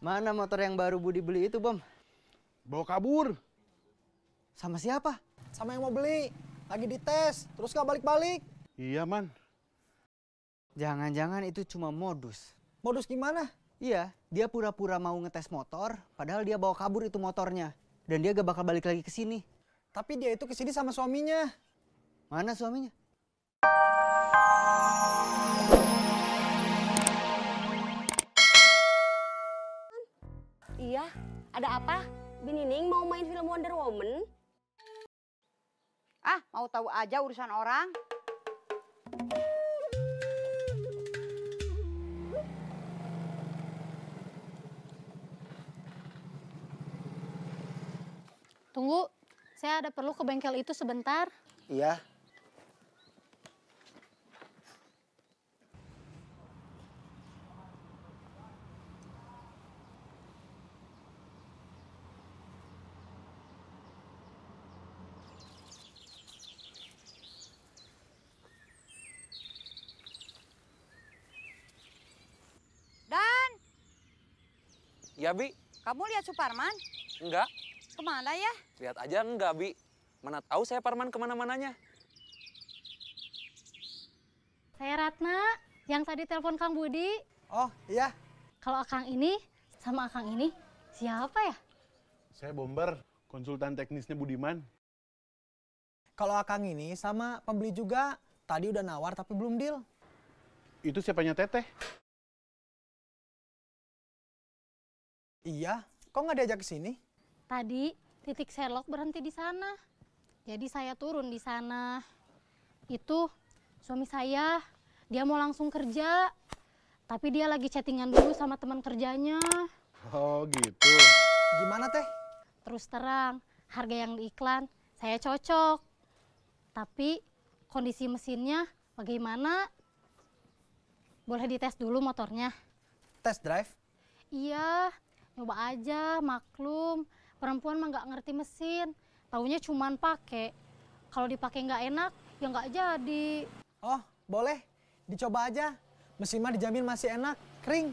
Mana motor yang baru Budi beli itu, Bom? Bawa kabur. Sama siapa? Sama yang mau beli. Lagi dites, terus gak balik-balik. Iya, Man. Jangan-jangan itu cuma modus. Modus gimana? Iya, dia pura-pura mau ngetes motor, padahal dia bawa kabur itu motornya. Dan dia gak bakal balik lagi ke sini. Tapi dia itu kesini sama suaminya. Mana suaminya? Iya, ada apa? Binining mau main film Wonder Woman? Ah, mau tahu aja urusan orang. Tunggu, saya ada perlu ke bengkel itu sebentar. Iya. Dan, Ya, Bi. kamu lihat Suparman? Enggak. Kemana ya? Lihat aja enggak, Bi. Mana tahu saya Parman kemana-mananya. Saya Ratna, yang tadi telepon Kang Budi. Oh, iya. Kalau Akang ini sama Akang ini siapa ya? Saya Bomber, konsultan teknisnya Budiman. Kalau Akang ini sama pembeli juga. Tadi udah nawar tapi belum deal. Itu siapanya Teteh? Iya, kok nggak diajak ke sini? Tadi titik Sherlock berhenti di sana. Jadi saya turun di sana. Itu suami saya, dia mau langsung kerja. Tapi dia lagi chattingan dulu sama teman kerjanya. Oh gitu. Gimana teh? Terus terang, harga yang di iklan saya cocok. Tapi kondisi mesinnya bagaimana? Boleh dites dulu motornya? Test drive? Iya, nyoba aja, maklum. Perempuan mah nggak ngerti mesin, taunya cuman pakai. Kalau dipakai nggak enak, ya nggak jadi. Oh, boleh. Dicoba aja. Mesin mah dijamin masih enak, kering.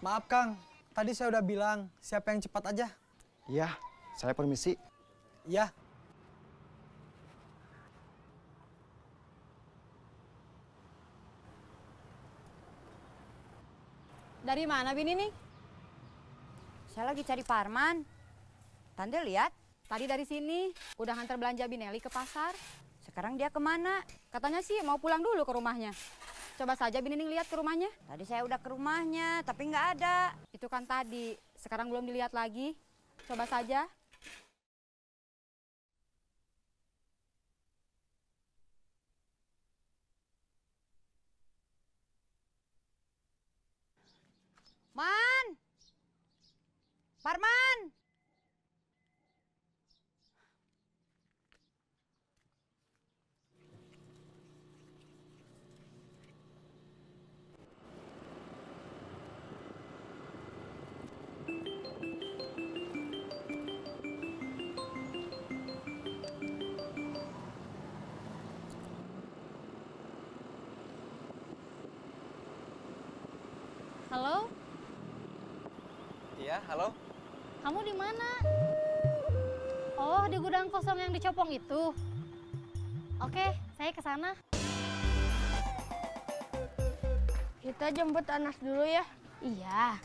Maaf Kang, tadi saya udah bilang siapa yang cepat aja. Iya, saya permisi. Iya. Dari mana Bini nih? Saya lagi cari Parman. Tante lihat? Tadi dari sini, udah nganter belanja Bineli ke pasar. Sekarang dia kemana? Katanya sih mau pulang dulu ke rumahnya. Coba saja Binining lihat ke rumahnya. Tadi saya udah ke rumahnya, tapi nggak ada. Itu kan tadi, sekarang belum dilihat lagi. Coba saja. Man! Parman! Halo, Iya, halo. kamu di mana? Oh, di gudang kosong yang dicopong itu. Oke, saya ke sana. Kita jemput Anas dulu ya. Iya.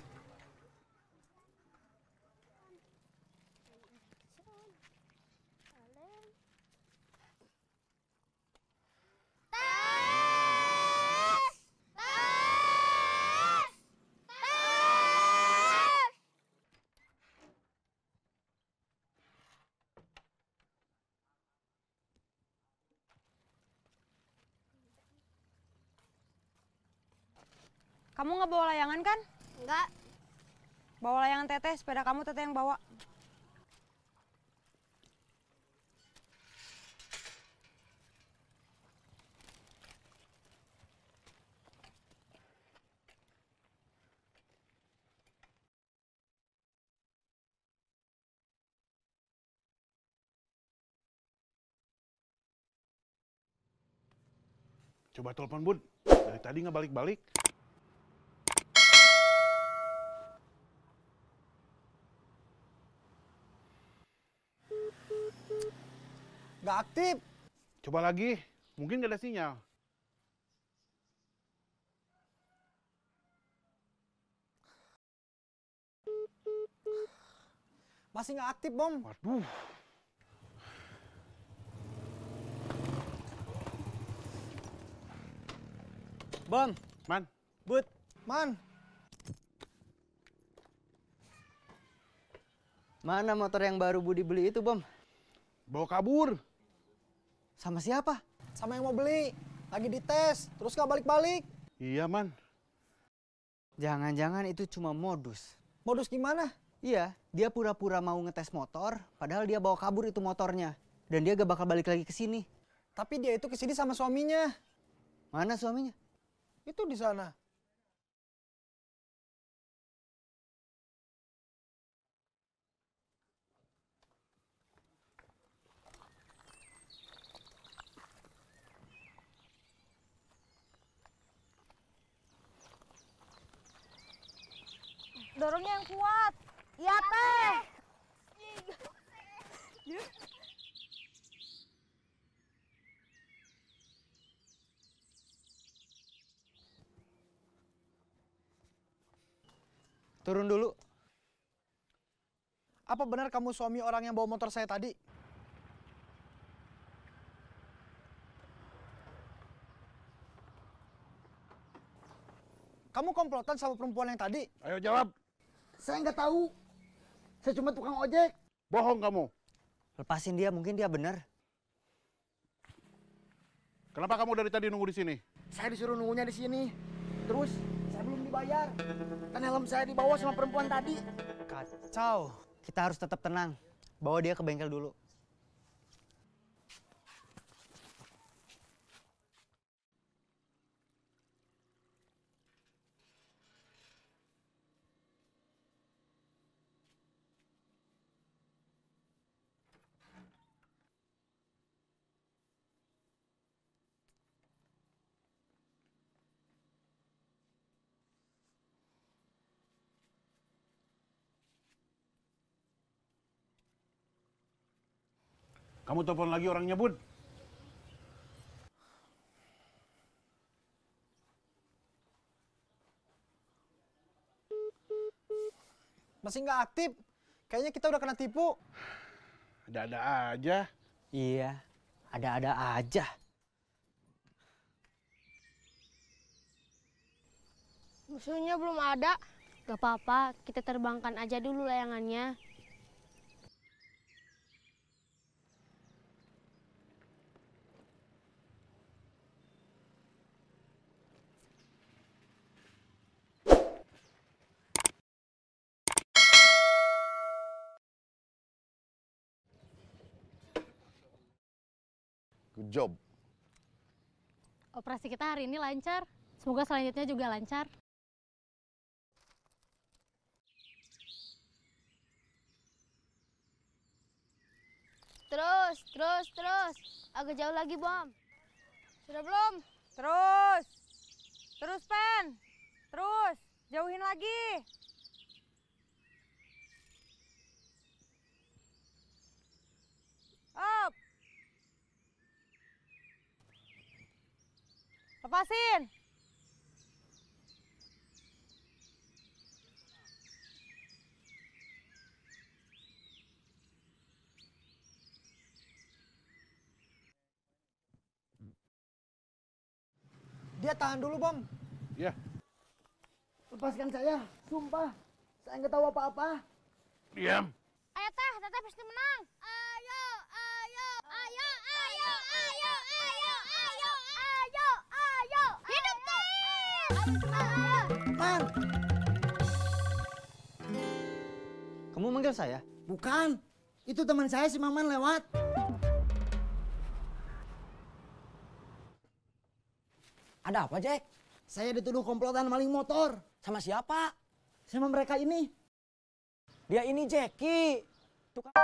Kamu nggak bawa layangan kan? Enggak. Bawa layangan teteh, sepeda kamu teteh yang bawa. Coba telepon Bud. Dari tadi nggak balik-balik. Nggak aktif. Coba lagi. Mungkin nggak ada sinyal. Masih nggak aktif, Bom. Waduh. Bom, Man, Bud, Man, mana motor yang baru Budi beli itu, Bom? bawa kabur. Sama siapa? sama yang mau beli. Lagi dites, terus nggak balik-balik. Iya, Man. Jangan-jangan itu cuma modus. Modus gimana? Iya, dia pura-pura mau ngetes motor, padahal dia bawa kabur itu motornya. Dan dia gak bakal balik lagi ke sini. Tapi dia itu kesini sama suaminya. Mana suaminya? Itu di sana. Dorongnya yang kuat. Iya teh. Turun dulu. Apa benar kamu suami orang yang bawa motor saya tadi? Kamu komplotan sama perempuan yang tadi? Ayo jawab. Saya nggak tahu. Saya cuma tukang ojek. Bohong kamu. Lepasin dia, mungkin dia benar. Kenapa kamu dari tadi nunggu di sini? Saya disuruh nunggunya di sini. Terus saya belum dibayar. Kan helm saya dibawa sama perempuan tadi. Kacau. Kita harus tetap tenang. Bawa dia ke bengkel dulu. Kamu telepon lagi orangnya, Bud. Masih nggak aktif. Kayaknya kita udah kena tipu. Ada-ada aja. Iya, ada-ada aja. Musuhnya belum ada. Gak apa-apa, kita terbangkan aja dulu layangannya. Good job. Operasi kita hari ini lancar. Semoga selanjutnya juga lancar. Terus. Agak jauh lagi, Bom. Sudah belum? Terus. Terus, Pen. Terus. Jauhin lagi. Up. Lepasin. Dia tahan dulu, Bom. Ya, Lepaskan saya. Sumpah. Saya nggak tahu apa-apa. diam. Ayo, Teteh pasti menang. Ayo. Hidup tim! Man, Kamu manggil saya? bukan. Itu teman saya si Maman lewat. Ada apa, Jack? Saya dituduh komplotan maling motor. Sama siapa? Sama mereka ini. Dia ini Jackie. Tukang...